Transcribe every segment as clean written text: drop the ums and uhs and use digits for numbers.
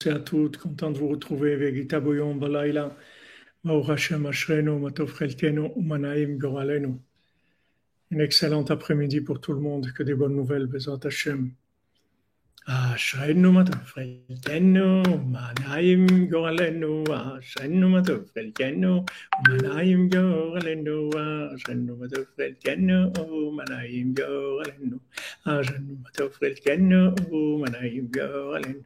et à toutes, content de vous retrouver avec Gita Boyon Balayla, Baruch Hashem Ashrenu, Matov Chelkenu, Umanaim Goralenu. Une excellente après-midi pour tout le monde, que des bonnes nouvelles, Bezat Hashem. Ashrenu Matov Chelkenu, Umanaim Goralenu, Ashrenu Matov Chelkenu, Umanaim Goralenu, Ashrenu Matov Chelkenu, Umanaim Goralenu, Ashrenu Matov Chelkenu, Umanaim Goralenu.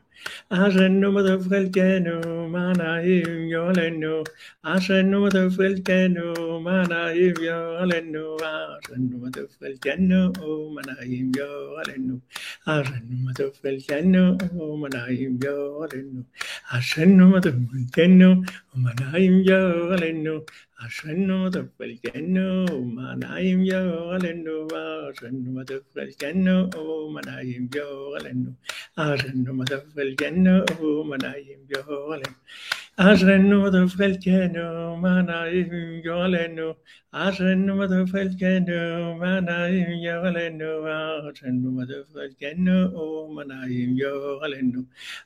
Ashrenu Matov Chelkenu, Umanaim Goralenu, Ashrenu Matov Chelkenu, Umanaim Goralenu, Ashrenu Matov Chelkenu, Umanaim Goralenu, Ashrenu Matov Chelkenu, Umanaim Goralenu, Ashrenu Matov Chelkenu, Umanaim Goralenu, Ashrenu Matov Chelkenu, Umanaim Goralenu, Ashrenu Matov Chelkenu, Umanaim Goralenu, Ashrenu Matov Chelkenu, Umanaim Goralenu, Ashrenu Matov Chelkenu, Umanaim Goralenu, Ashrenu Matov Chelkenu, Umanaim Goralenu, Ashrenu Matov Chelkenu, Umanaim Goralenu,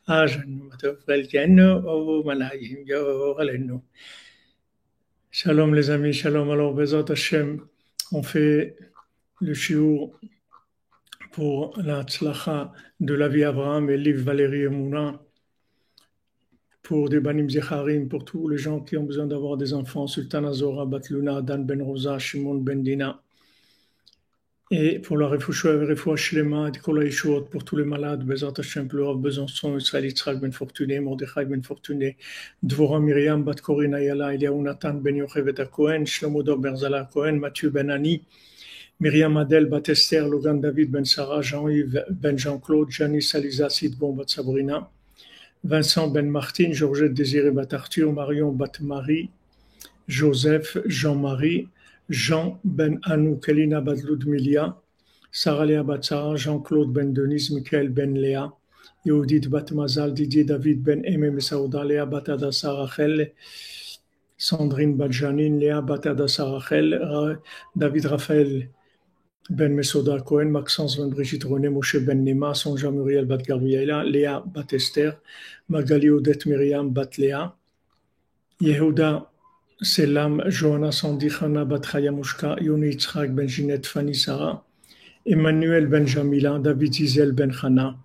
Ashrenu Matov Chelkenu, Umanaim Goralenu. Shalom les amis, shalom. Alors, Bezat Hashem, on fait le shiur pour la tzlacha de la vie Abraham et livre Valérie et Mouna, pour des banim zecharim, pour tous les gens qui ont besoin d'avoir des enfants, Sultan Azora, Batluna, Dan Ben Rosa, Shimon Ben Dina, et pour la refoua shlema, pour tous les malades, Bezat Hashem, pour le Rav Besançon, Israël Yitzhak Ben Fortuné, Mordechai Ben Fortuné, Dvorah Miriam, Bat Corinne Ayala, Eliaou Nathan Ben Yocheved Cohen, Shlomo Dor Berzala Cohen, Mathieu Ben Ani, Myriam Adel, Bat Esther, Logan David Ben Sarah, Jean-Yves Ben Jean-Claude, Janice Aliza Sidbon Bat Sabrina, Vincent Ben Martin, Georgette Désiré Bat Arthur, Marion Bat Marie, Joseph, Jean-Marie, Jean Ben Anou, Kelina Bat Ludmilia, Sarah Léa Bat Sarah, Jean-Claude Ben Denise, Michael Ben Léa, Yehudit Bat Mazal, Didier David Ben Aimé Saouda, Léa Bat Adassa Rachel, Sandrine Bat Janine, Léa Bat Adassa Rachel, David Raphaël Ben Mesoda Cohen, Maxence Ben Brigitte René, Moshe Ben Nema, Sonja Muriel Bat Gabriela, Léa Bat Esther, Magali Odette Myriam Bat Léa, Yehuda Selam, Johanna Sandi, Chana Bat Chayamushka, Yoni Yitzhak Ben Ginette Fanny Sarah, Emmanuel Ben Jamila, David Zizel Ben Chana,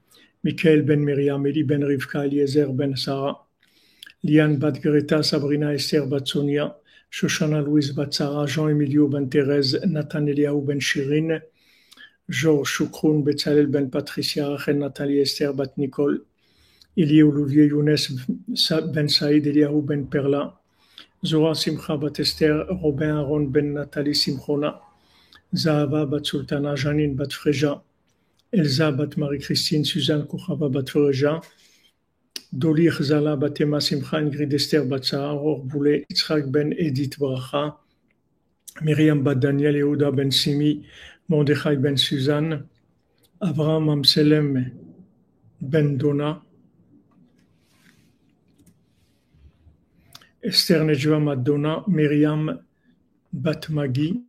Michael Ben Myriam, Eli Ben Rivka, Eliezer Ben Sarah, Liane Bat Greta, Sabrina Esther Bat Sonia, Shoshana Louise Bat Sarah, Jean-Emilio Ben Thérèse, Nathan Eliaou Ben Shirin, Georges Choukroun, Betzalel Ben Patricia, Rachel Nathalie Esther Bat Nicole, Elie Olivier Younes Ben Saïd, Eliaou Ben Perla, Zora Simcha Bat Esther, Robin Aaron Ben Nathalie Simchona, Zahava Bat Sultana, Janine Bat Freja, Elsa Bat Marie-Christine, Suzanne Kouchava Bat Freja, Doli Chzala Bat Emma Simcha, Ingrid Esther Bat Sahar, Or Boulet, Yitzhak Ben Edith Bracha, Myriam Bat Daniel, Yehuda Ben Simi, Mordechai Ben Suzanne, Abraham Amselem Ben Dona, Esther Nejva Madonna, Myriam Bat Magi,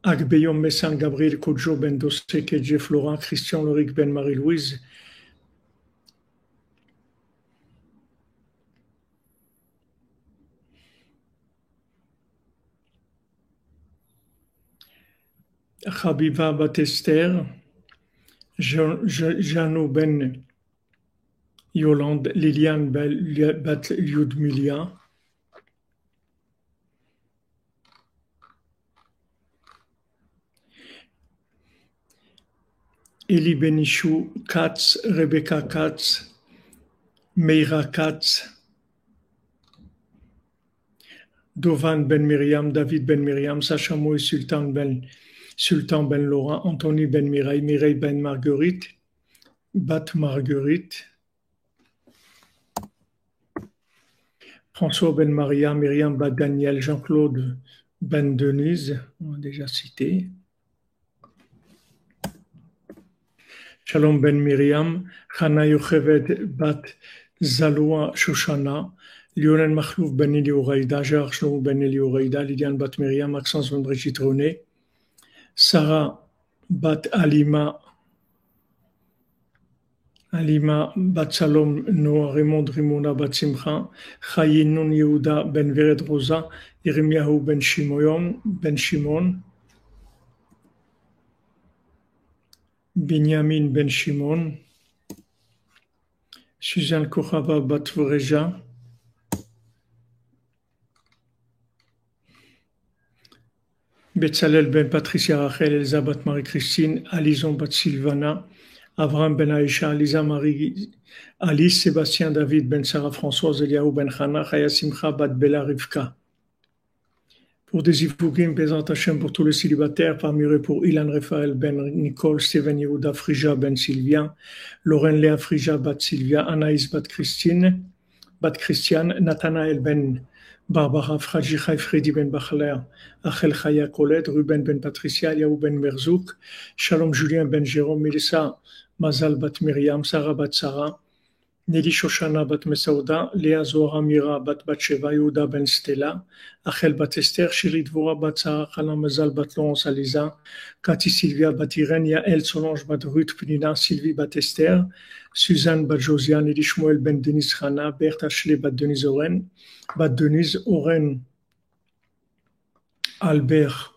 Agbeyom Messan Gabriel Kodjo Ben Dossé, Kedje Florent, Christian Loric Ben Marie-Louise, Chabiba Bat Esther, Janou Ben Yolande, Liliane Bat Lyudmilia, Eli Benichou, Katz, Rebecca Katz, Meira Katz, Dovan Ben Miriam, David Ben Miriam, Sacha Moïse, Sultan Ben Laurent, Anthony Ben Mireille, Mireille Ben Marguerite, Bat Marguerite, François Ben Maria, Myriam Bat Daniel, Jean-Claude Ben Denise, on a déjà cité, Shalom Ben Miriam, Chana Yocheved Bat Zaloua Shoshana, Lionel Makhlouf Ben Elioraïda, Gérard Shlomo Ben Elioraïda, Liliane Bat Miriam, Maxence Ben Brigitte René, Sarah Bat Alima Alima bat Salom Noa Raymond Rimona bat Simcha, Chayi Nun Yehuda ben Vered Rosa, Yirmiyahu ben Shimon, Binyamin ben Shimon, Suzanne Kochava bat Voreja, Betzalel ben Patricia Rachel Elsa bat Marie-Christine, Alison bat Sylvana, Avram ben Aïcha, Alisa Marie, Alice Sébastien David ben Sarah Françoise, Eliaou ben Chana, Chaya Simcha bat Bella Rivka. Pour des Ivugim, Bézant Hashem pour tous les célibataires, parmi eux pour Ilan Raphaël ben Nicole, Steven Yehuda Frija ben Sylvia, Lorraine Léa Frija bat Sylvia, Anaïs bat Christiane, Nathanaël ben Barbara, Fraji Chai Freddy ben Bachler, Achel Chaya Colette, Ruben ben Patricia, Yaou ben Merzouk, Shalom Julien ben Jérôme, Melissa Mazal bat Myriam, Sarah bat Sarah, Nelly Shoshana bat Mesauda, Léa Zohara Mira bat Batsheva, Yehuda ben Stella, Achel bat Esther, Shiri Dvora bat Sarah, Chala Mazal bat Laurence Aliza, Cathy Sylvia bat Irène, Yael Solange bat Ruth Pnina, Sylvie bat Esther, Suzanne bat Josiane, Nelly Shmuel ben Denise Chana, Berthe Ashley bat Denise Oren, Albert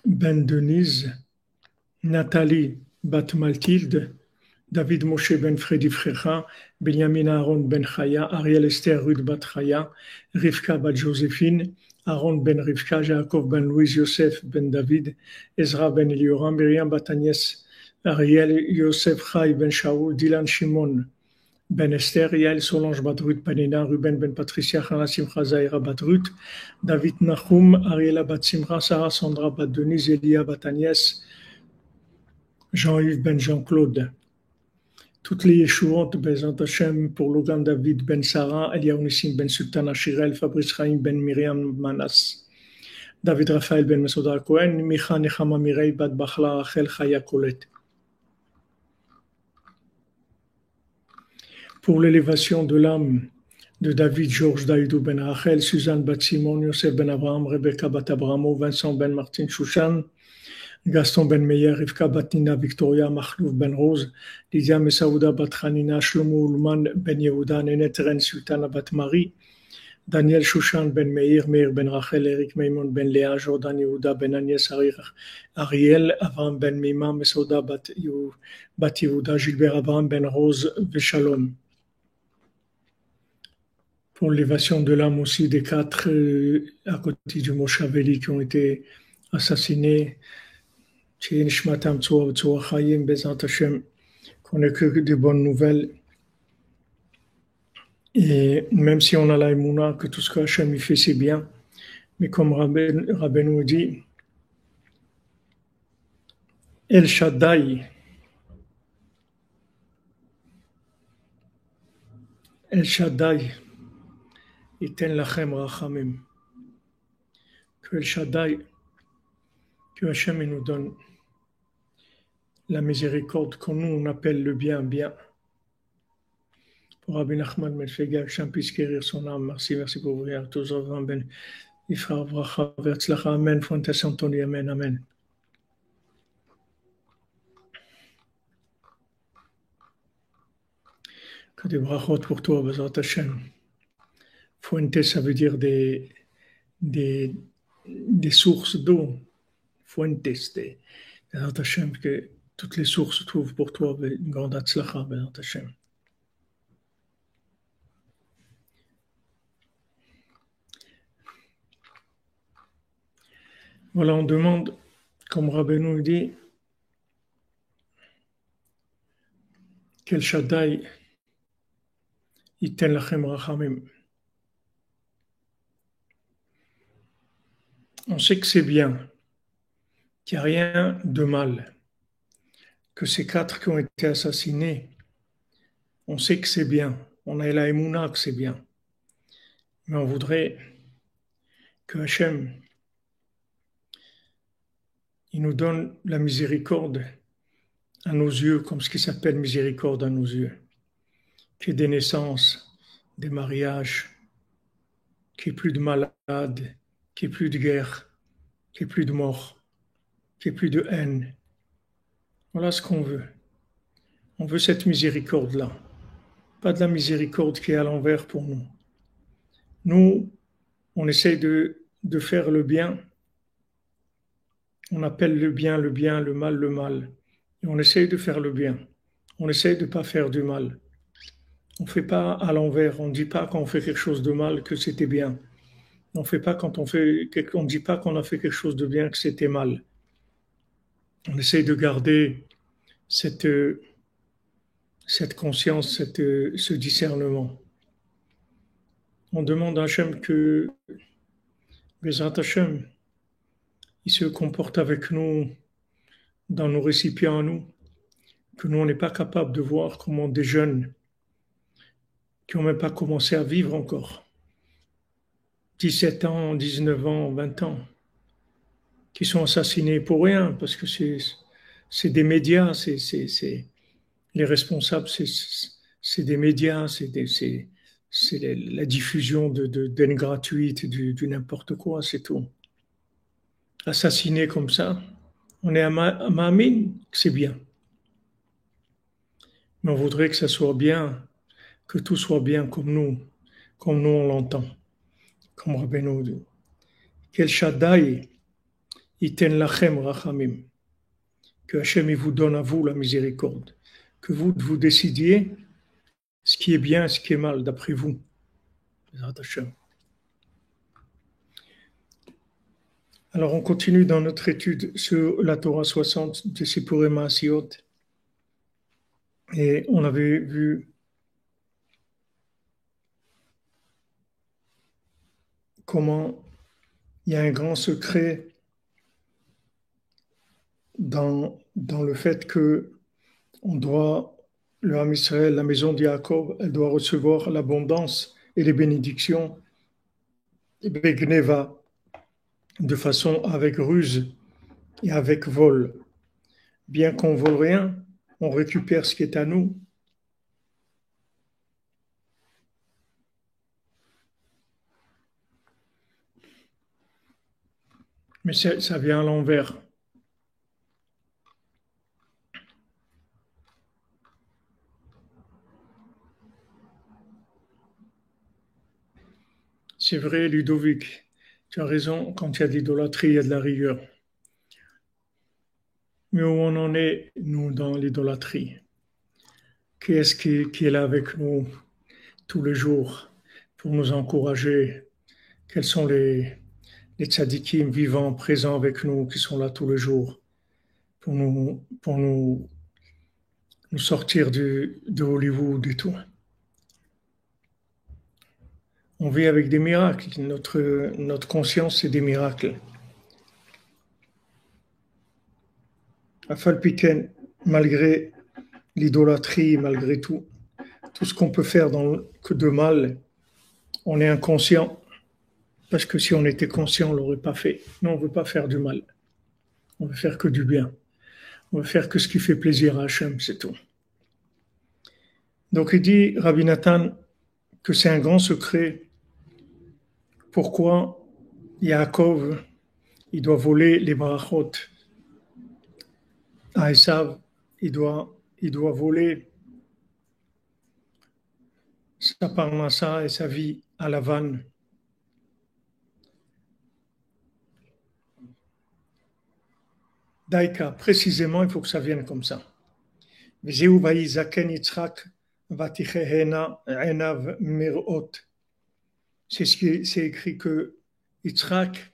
ben Denise, Nathalie bat Mathilde, David Moshe ben Freddy Frecha, Benjamin Aaron ben Chaya, Ariel Esther Ruth bat Chaya, Rivka bat Joséphine, Aaron ben Rivka, Jacob ben Louise, Yosef ben David, Ezra ben Elioram, Myriam bat Agnès, Ariel Yosef Chai ben Shaul, Dylan Shimon ben Esther, Yael Solange bat Ruth Panina, Ruben ben Patricia, Chana Simcha Zahira bat Ruth, David Nachum, Ariela bat Simcha, Sarah Sandra bat Denise, Elia bat Agnès, Jean-Yves ben Jean-Claude. Toutes les Yeshuot, Bezant Hashem, pour Logan David ben Sarah, Eliyahu Nissim ben Sultan Ashirel, Fabrice Chaim ben Miriam Manas, David Raphaël ben Mesouda Cohen, Micha Nechama Mirei bat Bachla Rachel Chaya Colette. Pour l'élévation de l'âme de David Georges Daïdou ben Rachel, Suzanne bat Simon, Yosef ben Abraham, Rebecca bat Abramo, Vincent ben Martin Chouchan, Gaston ben Meyer, Rivka bat Nina Victoria, Mahlouf ben Rose, Lydia Mesaouda bat Hanina, Shlomo Ulman ben Yehuda, Nenet Ren Sultana bat Marie, Daniel Chouchan ben Meir, Meir ben Rachel, Eric Maimon ben Léa, Jordan Yehuda ben Agnès, Ariel, Avram ben Mima, Mesouda bat Yehuda, Gilbert Avram ben Rose, Veshalom. Pour l'élévation de l'âme aussi des 4 à côté du Moshaveli qui ont été assassinés, qu'on n'ait que des bonnes nouvelles. Et même si on a la émouna, que tout ce que Hachem fait, c'est bien. Mais comme Rabbeinu dit, El Shaddai, Iten Lachem Rachamim. Que El Shaddai, que Hachem nous donne la miséricorde, qu'on nous on appelle le bien, bien. Pour Rabbi Nachman Medfega, Hachem puisse guérir son âme. Merci pour vous. Tous ben Ifra Vracha Vertzlacha, Amen. Fuentes Antoni, Amen, Amen. Que des brachot pour toi, Bezat Hachem. Fuentes, ça veut dire des sources d'eau. Fuentes, Bezat Hachem, que toutes les sources se trouvent pour toi, une grande Hatzlacha, Bezat Hachem. Voilà, on demande, comme Rabbeinu dit, quel Shaddai Iten Lachem Rachamim. On sait que c'est bien, qu'il n'y a rien de mal, que ces 4 qui ont été assassinés, on sait que c'est bien, on a la émouna que c'est bien, mais on voudrait que Hachem il nous donne la miséricorde à nos yeux, comme ce qui s'appelle miséricorde à nos yeux, qu'il y ait des naissances, des mariages, qu'il n'y ait plus de malades, qu'il n'y ait plus de guerre, qu'il n'y ait plus de mort, qu'il n'y ait plus de haine. Voilà ce qu'on veut. On veut cette miséricorde-là, pas de la miséricorde qui est à l'envers pour nous. Nous, on essaye de faire le bien. On appelle le bien, le mal, le mal. Et on essaye de faire le bien. On essaye de ne pas faire du mal. On ne fait pas à l'envers. On ne dit pas quand on fait quelque chose de mal que c'était bien. On fait pas quand on dit pas qu'on a fait quelque chose de bien que c'était mal. On essaye de garder cette, cette conscience, ce discernement. On demande à Hachem que Bezrat Hachem, il se comporte avec nous dans nos récipients à nous, que nous, on n'est pas capable de voir comment des jeunes qui n'ont même pas commencé à vivre encore, 17 ans, 19 ans, 20 ans, qui sont assassinés pour rien, parce que c'est des médias, les responsables, c'est des médias, c'est la diffusion d'haine gratuite, du n'importe quoi, c'est tout. Assassiner comme ça, on est à Mahamine, c'est bien. Mais on voudrait que ça soit bien, que tout soit bien comme nous on l'entend, comme Rabbeinu dit. Quel Shaddai, iten lachem rachamim, que Hachem il vous donne à vous la miséricorde, que vous décidiez ce qui est bien, ce qui est mal, d'après vous. Alors on continue dans notre étude sur la Torah 60 de Sipurim Maasiot. Et on avait vu comment il y a un grand secret dans le fait que le Ham Israël, la maison de Yaakov, elle doit recevoir l'abondance et les bénédictions, Begneva, de façon avec ruse et avec vol. Bien qu'on vole rien, on récupère ce qui est à nous. Mais ça vient à l'envers. C'est vrai, Ludovic, tu as raison, quand il y a de l'idolâtrie, il y a de la rigueur. Mais où on en est, nous, dans l'idolâtrie? Qui est-ce qui est là avec nous tous les jours pour nous encourager? Quels sont les tzadikim vivants, présents avec nous, qui sont là tous les jours pour nous sortir de Hollywood et tout? On vit avec des miracles. Notre conscience, c'est des miracles. Afalpiken, malgré l'idolâtrie, malgré tout ce qu'on peut faire que de mal, on est inconscient. Parce que si on était conscient, on ne l'aurait pas fait. Nous, on ne veut pas faire du mal. On veut faire que du bien. On veut faire que ce qui fait plaisir à Hachem, c'est tout. Donc il dit, Rabbi Nathan, que c'est un grand secret. Pourquoi Yaakov, il doit voler les brachot à Esav, il doit voler sa parnassa et sa vie à Lavan. Daïka, précisément, il faut que ça vienne comme ça. C'est écrit que Yitzhak,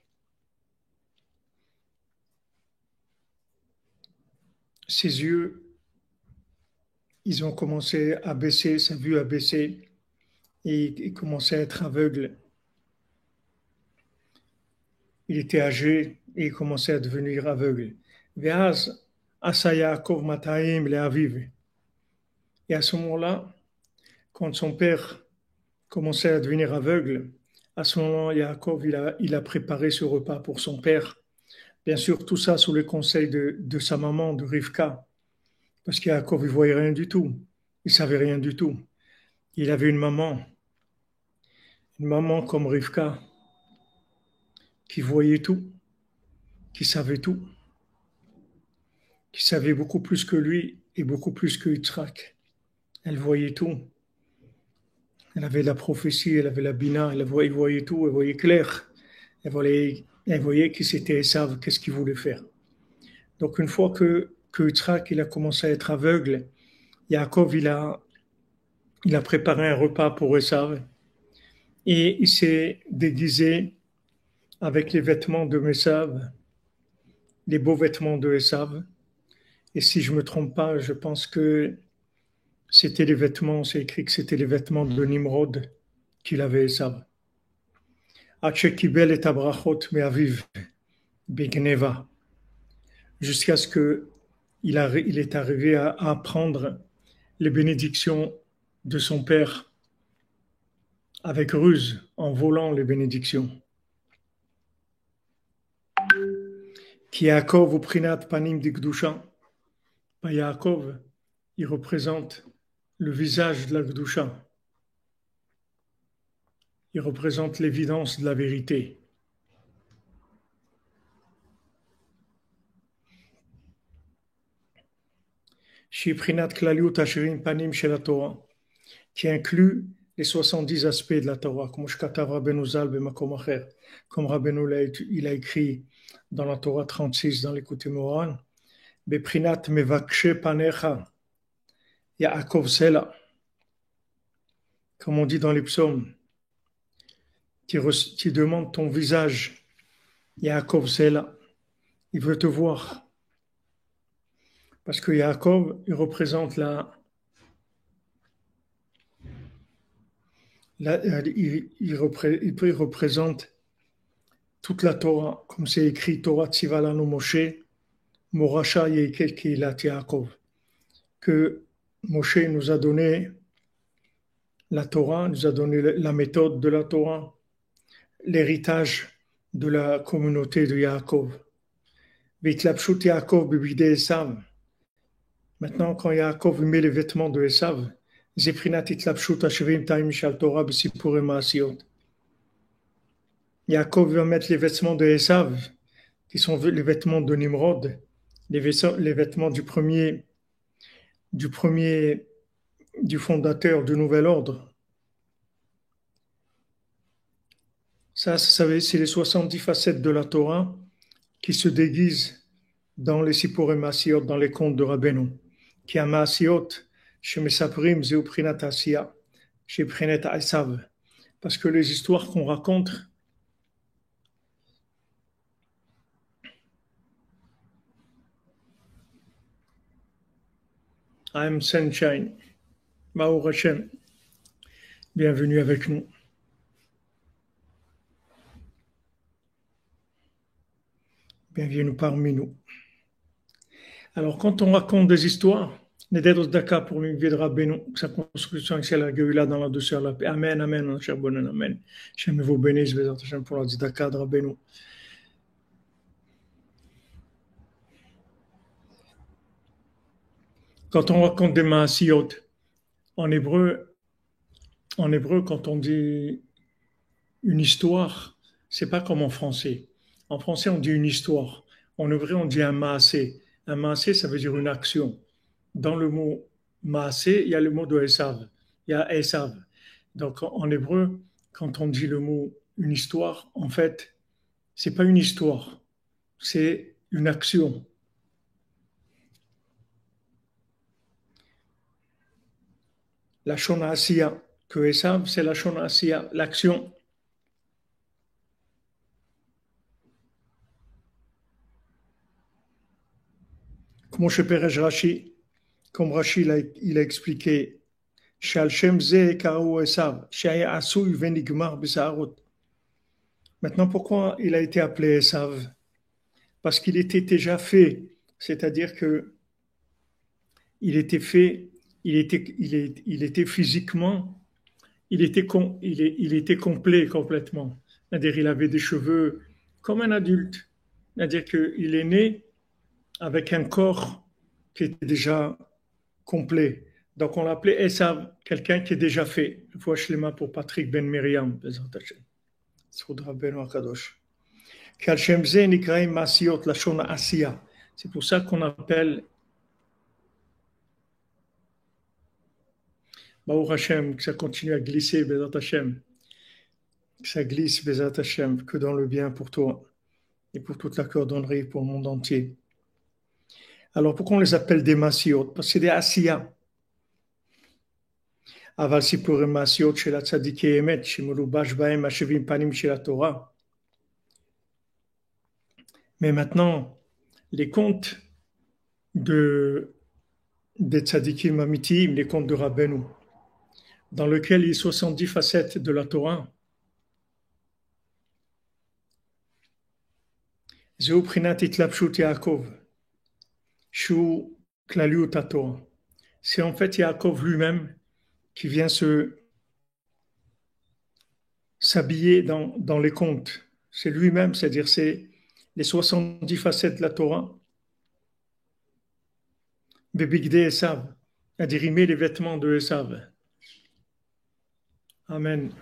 ses yeux, ils ont commencé à baisser, sa vue a baissé, et il commençait à être aveugle. Il était âgé et il commençait à devenir aveugle. Et à ce moment-là, quand son père commençait à devenir aveugle, à ce moment, Yaakov, il a préparé ce repas pour son père. Bien sûr, tout ça sous les conseils de sa maman, de Rivka, parce qu'Yaakov, il voyait rien du tout. Il savait rien du tout. Il avait une maman comme Rivka, qui voyait tout, qui savait tout, qui savait beaucoup plus que lui et beaucoup plus que Yitzhak. Elle voyait tout. Elle avait la prophétie, elle avait la bina, elle voyait tout, elle voyait clair. Elle voyait que c'était Esav, qu'est-ce qu'il voulait faire. Donc une fois que Yitzhak il a commencé à être aveugle, Yaakov il a préparé un repas pour Esav et il s'est déguisé avec les vêtements de Esav, les beaux vêtements de Esav. Et si je me trompe pas, je pense que c'était les vêtements, c'est écrit que c'était les vêtements de Nimrod qu'il avait Esav. Kibel et Abrachot Me'aviv Begneva, jusqu'à ce que il est arrivé à prendre les bénédictions de son père avec ruse, en volant les bénédictions. Qui Yaakov ou Prinat Panim Dikdusha. Yaakov, il représente le visage de la Gdusha. Il représente l'évidence de la vérité. Shiprinat Klaliut Asherim Panim Shel Torah, qui inclut les 70 aspects de la Torah, comme Shkatav Rabbeinu Zal B'makom Acher, comme Rabbeinu il a écrit dans la Torah 36 dans l'Écoute Moran, Beprinat Mevakshe Panecha, Yaakov Sela, comme on dit dans les psaumes, qui demande ton visage, Yaakov Sela, il veut te voir. Parce que Yaakov, il représente il représente toute la Torah, comme c'est écrit Torah Tzivalanu Moshe, Morasha Yekekilat Yaakov, que Moshe nous a donné la Torah, nous a donné la méthode de la Torah, l'héritage de la communauté de Yaakov. Vitlapshut Yaakov bibide Esav. Maintenant, quand Yaakov met les vêtements de Esav, Zeprinat itlapshut ashevim taim shal Torah b'sipurim ma'asiot. Yaakov va mettre les vêtements de Esav, qui sont les vêtements de Nimrod, les vêtements du fondateur du nouvel ordre. Ça, c'est les 70 facettes de la Torah qui se déguisent dans les Sipurim Ma'asiot, dans les contes de Rabbeinu. Qui a Ma'asiot, Shemesaprim Zeu Prinat Asiya, chez Prinat Esav. Parce que les histoires qu'on raconte, I am sunshine. Ma'or Hashem. Bienvenue avec nous. Bienvenue parmi nous. Alors, quand on raconte des histoires, Neder Daka pour une vie de Rabbeinu, sa construction avec la Geula dans la douceur, la paix. Amen, amen, cher bonheur, amen. J'aime vous bénisse, pour la Daka de Rabbeinu. Quand on raconte des Maasiyot, en hébreu, quand on dit une histoire, c'est pas comme en français. En français, on dit une histoire. En hébreu, on dit un maasé. Un maasé, ça veut dire une action. Dans le mot maasé, il y a le mot de Esav. Il y a Esav. Donc, en hébreu, quand on dit le mot une histoire, en fait, c'est pas une histoire. C'est une action. La Shona Asiya, que Esav, c'est la Shona Asiya, l'action. Comme chez Perej Rashi, comme Rashi il a expliqué, maintenant, pourquoi il a été appelé Esav? Parce qu'il était déjà fait, c'est-à-dire que il était fait, il était physiquement, il était complet complètement. C'est-à-dire il avait des cheveux comme un adulte. C'est-à-dire qu'il est né avec un corps qui était déjà complet. Donc on l'appelait Esav, quelqu'un qui est déjà fait. Fois Shlema pour Patrick Ben Miriam. C'est pour ça qu'on appelle Baruch Hashem, que ça continue à glisser, Bezat Hashem. Que ça glisse, Bezat Hashem, que dans le bien pour toi et pour toute la cordonnerie, pour le monde entier. Alors pourquoi on les appelle des Masiot? Parce que c'est des Asiya. Aval Sipurim Masiot chez la Tzadiki Emet, chez Mulubash Baem Hashevim Panim chez la Torah. Mais maintenant, les contes des Tzadikim Amitim, les contes de Rabbeinu, dans lequel il y a 70 facettes de la Torah. Zeu Prinat Itlapshut Yaakov, Shu Klaliut Torah. C'est en fait Yaakov lui-même qui vient s'habiller dans les contes. C'est lui-même, c'est-à-dire c'est les 70 facettes de la Torah. Bebigde Esav, c'est-à-dire il met les vêtements de Esav. Amen.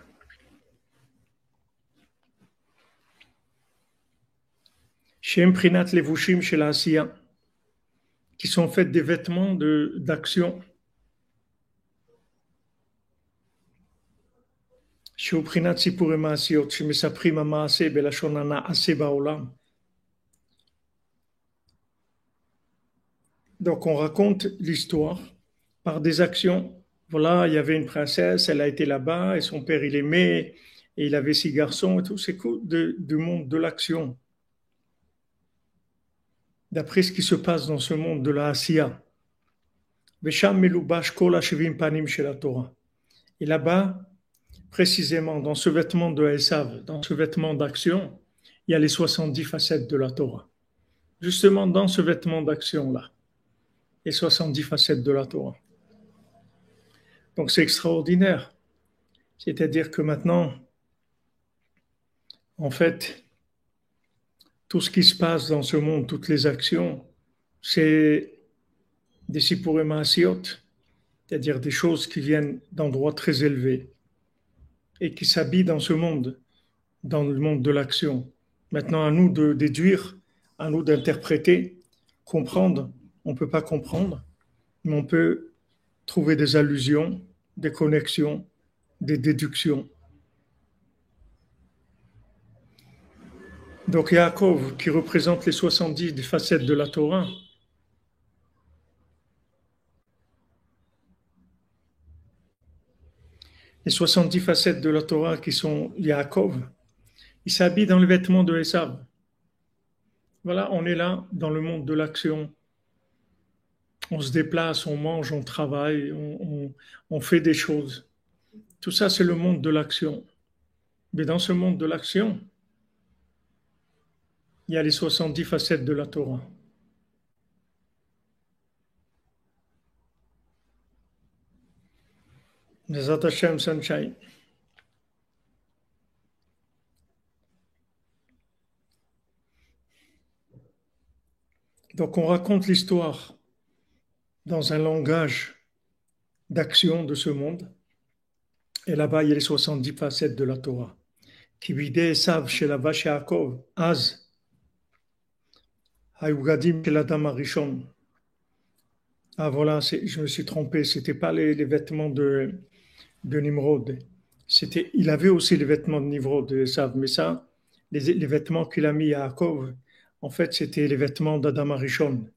Shem Prinat Levushim chez la Asiya, qui sont faits des vêtements d'action. Shu Prinat Sipurim Maasiot, Shemesaprim Maase Belashon Hana Ase Baolam. Donc on raconte l'histoire par des actions. Voilà, il y avait une princesse, elle a été là-bas, et son père il aimait, et il avait 6 garçons et tout. C'est cool du monde de l'action. D'après ce qui se passe dans ce monde de la Asiya. Vesham Melubash Kol Hashevim Panim chez la Torah. Et là-bas, précisément dans ce vêtement de Esav, dans ce vêtement d'action, il y a les 70 facettes de la Torah. Justement dans ce vêtement d'action-là, les 70 facettes de la Torah. Donc c'est extraordinaire. C'est-à-dire que maintenant, en fait, tout ce qui se passe dans ce monde, toutes les actions, c'est des Sipurim Maasiot, c'est-à-dire des choses qui viennent d'endroits très élevés et qui s'habillent dans ce monde, dans le monde de l'action. Maintenant, à nous de déduire, à nous d'interpréter, comprendre. On ne peut pas comprendre, mais on peut trouver des allusions, des connexions, des déductions. Donc Yaakov, qui représente les 70 des facettes de la Torah, les 70 facettes de la Torah qui sont Yaakov, il s'habille dans les vêtements de Esav. Voilà, on est là dans le monde de l'action. On se déplace, on mange, on travaille, on fait des choses. Tout ça, c'est le monde de l'action. Mais dans ce monde de l'action, il y a les 70 facettes de la Torah. Bezat Hashem Sunshine. Donc on raconte l'histoire dans un langage d'action de ce monde. Et là-bas, il y a les 70 facettes de la Torah. Qui vidait Esav chez la vache Yaakov, Az, Hayugadim chez l'Adam Arishon. Ah voilà, je me suis trompé, c'était pas les vêtements de Nimrod. Il avait aussi les vêtements de Nimrod, de Esav, mais ça, les vêtements qu'il a mis à Yaakov, en fait, c'était les vêtements d'Adam Arishon.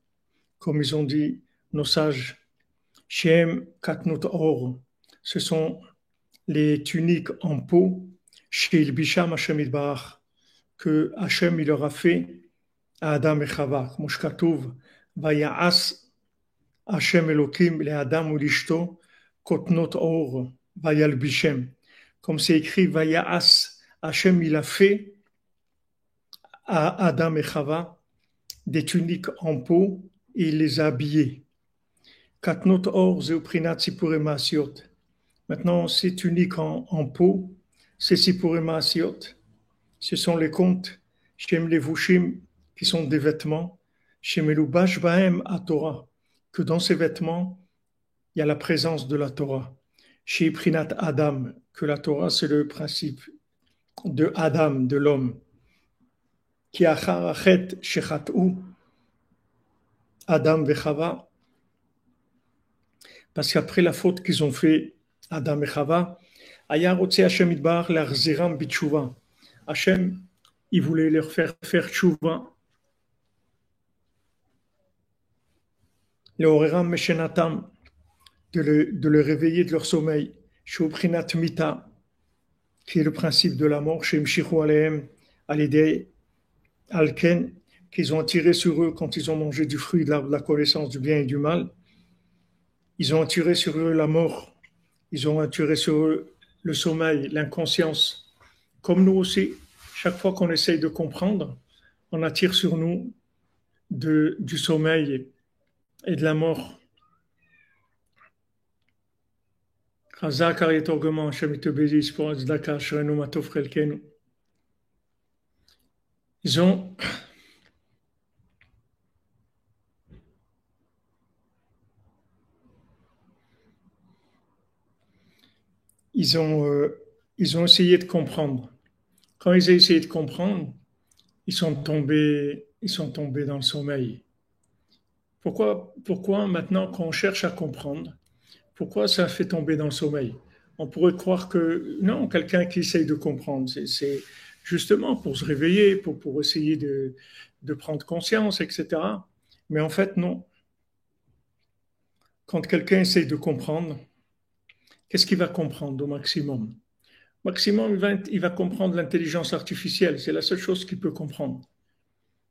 Comme ils ont dit nos sages, Shem Katnut Or, ce sont les tuniques en peau, chez Bisham Hashem Idbarach, que Hashem il leur a fait à Adam et Chava. Moshkatouv, Vaya'as Hashem Elokim, le Adam ou l'Ishto, Kotnot Or, Vayal Bishem. Comme c'est écrit, Vaya'as, Hashem il a fait à Adam et Chava des tuniques en peau et il les a habillés. Katnot Or, Zeuprinat Sipurim Maasiot. Maintenant, ces tuniques en peau, ces Sipurim Maasiot, ce sont les contes, Shem Levushim, qui sont des vêtements, Shem Elubash Bahem à Torah, que dans ces vêtements, il y a la présence de la Torah. Chez Prinat Adam, que la Torah, c'est le principe de Adam, de l'homme. Qui achar achet shechat'u, Adam vechava, parce qu'après la faute qu'ils ont fait Adam et Chava, Aya Rotse Hashem Idbar l'Arziram Bitshuva. Hashem, il voulait leur faire tchouva. Le Oreram Meshenatam, de le réveiller de leur sommeil. Shubrinat Mita, qui est le principe de la mort, Shem Shichu Alehem, Alidei Alken, qu'ils ont tiré sur eux quand ils ont mangé du fruit de la connaissance du bien et du mal. Ils ont attiré sur eux la mort, ils ont attiré sur eux le sommeil, l'inconscience. Comme nous aussi, chaque fois qu'on essaye de comprendre, on attire sur nous du sommeil et de la mort. Chazak Ariyetorgement, Hashem te bénisse pour Azdaka, Shrenu Matov Chelkenu. Ils ont essayé de comprendre. Quand ils ont essayé de comprendre, ils sont tombés dans le sommeil. Pourquoi maintenant, quand on cherche à comprendre, pourquoi ça fait tomber dans le sommeil? On pourrait croire que non, quelqu'un qui essaye de comprendre, c'est justement pour se réveiller, pour essayer de prendre conscience, etc. Mais en fait, non. Quand quelqu'un essaye de comprendre, qu'est-ce qu'il va comprendre au maximum? Maximum, il va comprendre l'intelligence artificielle. C'est la seule chose qu'il peut comprendre.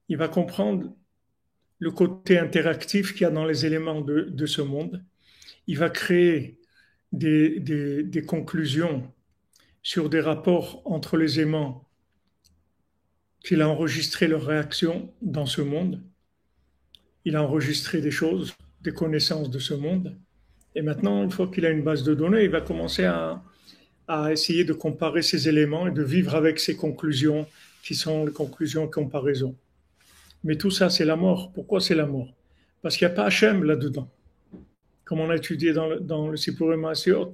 Il va comprendre le côté interactif qu'il y a dans les éléments de ce monde. Il va créer des conclusions sur des rapports entre les aimants qu'il a enregistré leurs réactions dans ce monde. Il a enregistré des choses, des connaissances de ce monde. Et maintenant, une fois qu'il a une base de données, il va commencer à essayer de comparer ces éléments et de vivre avec ces conclusions qui sont les conclusions de comparaison. Mais tout ça, c'est la mort. Pourquoi c'est la mort? Parce qu'il n'y a pas Hachem là-dedans. Comme on a étudié dans le Sipurim Maasiot,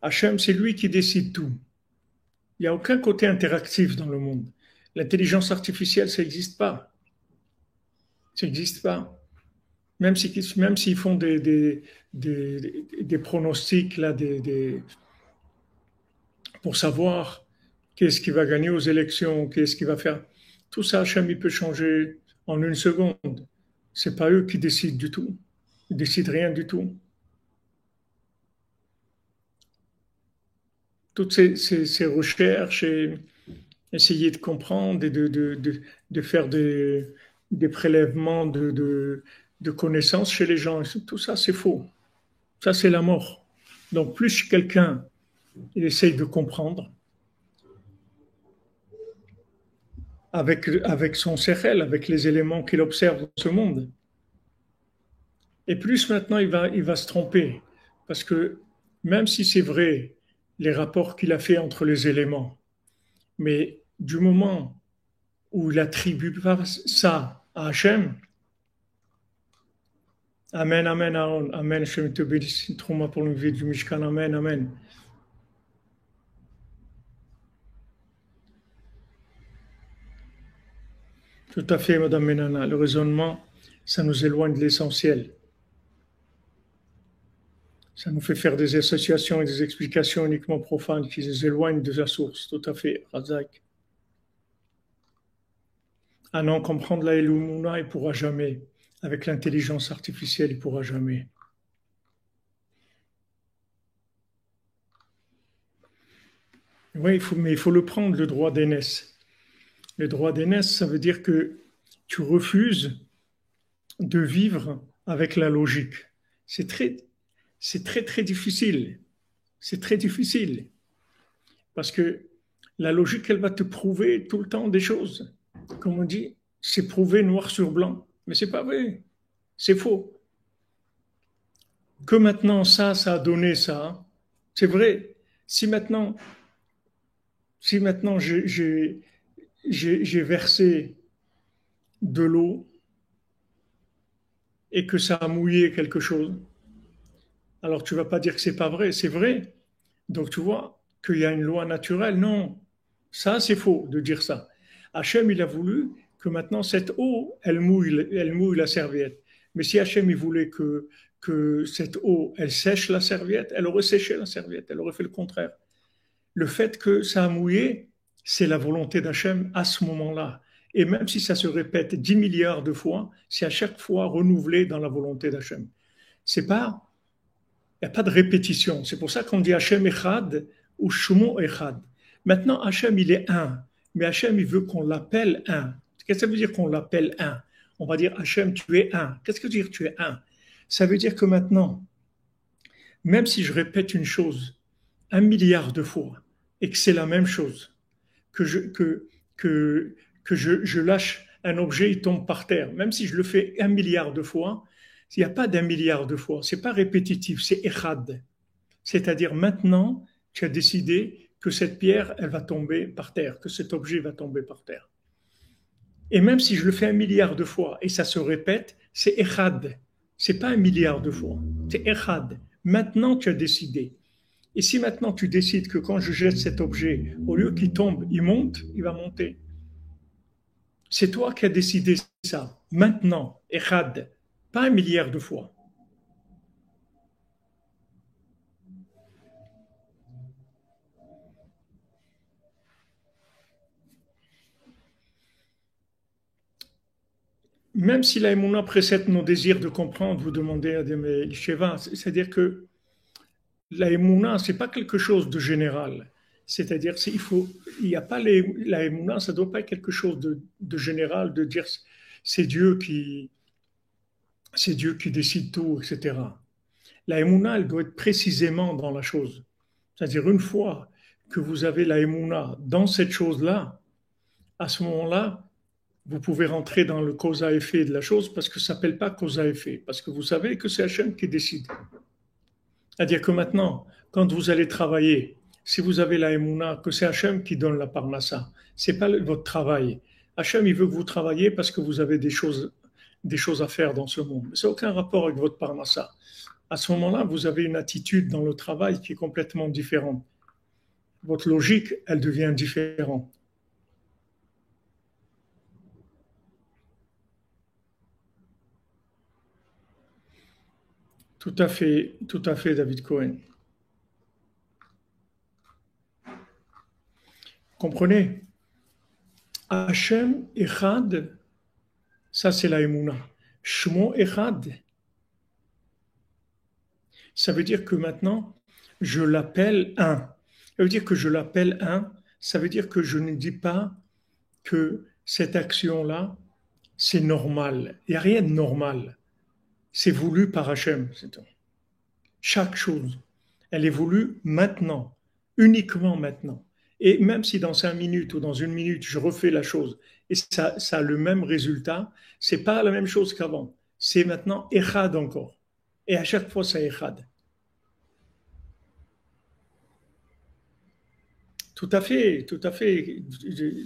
Hachem, c'est lui qui décide tout. Il n'y a aucun côté interactif dans le monde. L'intelligence artificielle, ça n'existe pas. Ça n'existe pas. Même s'ils font des pronostics là, pour savoir qu'est-ce qui va gagner aux élections, qu'est-ce qui va faire. Tout ça, Hachem, il peut changer en une seconde. C'est pas eux qui décident du tout. Ils décident rien du tout. Toutes ces recherches et essayer de comprendre et de faire des prélèvements de connaissances chez les gens, tout ça, c'est faux. Ça, c'est la mort. Donc, plus quelqu'un il essaye de comprendre avec son sérel, avec les éléments qu'il observe dans ce monde, et plus maintenant il va se tromper. Parce que même si c'est vrai, les rapports qu'il a fait entre les éléments, mais du moment où il attribue pas ça à Hachem, Amen, Amen, Aaron, Amen, Shem te bénisse, Trouma pour le vie du Mishkan, Amen, Amen. Tout à fait, Madame Menana. Le raisonnement, ça nous éloigne de l'essentiel. Ça nous fait faire des associations et des explications uniquement profanes qui nous éloignent de la source. Tout à fait, Razak. Ah non, comprendre la Elumuna, il ne pourra jamais. Avec l'intelligence artificielle, il ne pourra jamais. Oui, mais il faut le prendre, le droit d'aînesse. Le droit d'aînesse, ça veut dire que tu refuses de vivre avec la logique. C'est très, très difficile. C'est très difficile. Parce que la logique, elle va te prouver tout le temps des choses. Comme on dit, c'est prouvé noir sur blanc. Mais c'est pas vrai. C'est faux. Que maintenant, ça a donné ça, c'est vrai. Si maintenant j'ai versé de l'eau et que ça a mouillé quelque chose, alors tu vas pas dire que c'est pas vrai, c'est vrai. Donc tu vois qu'il y a une loi naturelle. Non, ça c'est faux de dire ça. Hachem, il a voulu que maintenant cette eau, elle mouille la serviette. Mais si Hachem, il voulait que cette eau, elle sèche la serviette, elle aurait séché la serviette, elle aurait fait le contraire. Le fait que ça a mouillé, c'est la volonté d'Hachem à ce moment-là. Et même si ça se répète 10 milliards de fois, c'est à chaque fois renouvelé dans la volonté d'Hachem. C'est pas, il n'y a pas de répétition. C'est pour ça qu'on dit Hachem Echad ou Shumo Echad. Maintenant, Hachem, il est un. Mais Hachem, il veut qu'on l'appelle un. Qu'est-ce que ça veut dire qu'on l'appelle un? On va dire Hachem, tu es un. Qu'est-ce que veut dire tu es un? Ça veut dire que maintenant, même si je répète une chose 1 milliard de fois et que c'est la même chose, que je lâche un objet, il tombe par terre, même si je le fais 1 milliard de fois, il n'y a pas d'1 milliard de fois, c'est pas répétitif, c'est echad. C'est-à-dire maintenant, tu as décidé que cette pierre, elle va tomber par terre, que cet objet va tomber par terre. Et même si je le fais 1 milliard de fois et ça se répète, c'est echad. C'est pas 1 milliard de fois, c'est echad. Maintenant, tu as décidé. Et si maintenant tu décides que quand je jette cet objet, au lieu qu'il tombe, il monte, il va monter. C'est toi qui as décidé ça. Maintenant, echad, pas 1 milliard de fois. Même si la émouna précède nos désirs de comprendre, vous demandez à des Sheva, c'est-à-dire que la émouna, c'est pas quelque chose de général. C'est-à-dire, il n'y a pas la émouna, ça ne doit pas être quelque chose de général, de dire c'est Dieu qui, c'est Dieu qui décide tout, etc. La émouna, elle doit être précisément dans la chose. C'est-à-dire, une fois que vous avez la émouna dans cette chose-là, à ce moment-là, vous pouvez rentrer dans le cause à effet de la chose parce que ça s'appelle pas cause à effet, parce que vous savez que c'est Hachem qui décide. C'est-à-dire que maintenant, quand vous allez travailler, si vous avez la émouna, que c'est Hachem qui donne la parnassa, c'est pas votre travail. Hachem, il veut que vous travaillez parce que vous avez des choses à faire dans ce monde. Ça n'a aucun rapport avec votre parnassa. À ce moment-là, vous avez une attitude dans le travail qui est complètement différente. Votre logique, elle devient différente. Tout à fait, David Cohen. Comprenez? Hachem Echad, ça c'est la Emouna. Shmo Echad, ça veut dire que maintenant, je l'appelle un. Ça veut dire que je l'appelle un, ça veut dire que je ne dis pas que cette action-là, c'est normal. Il n'y a rien de normal. C'est voulu par Hachem, c'est tout. Chaque chose, elle est voulue maintenant, uniquement maintenant. Et même si dans 5 minutes ou dans 1 minute, je refais la chose et ça a le même résultat, c'est pas la même chose qu'avant. C'est maintenant Echad encore. Et à chaque fois, c'est Echad. Tout à fait, tout à fait.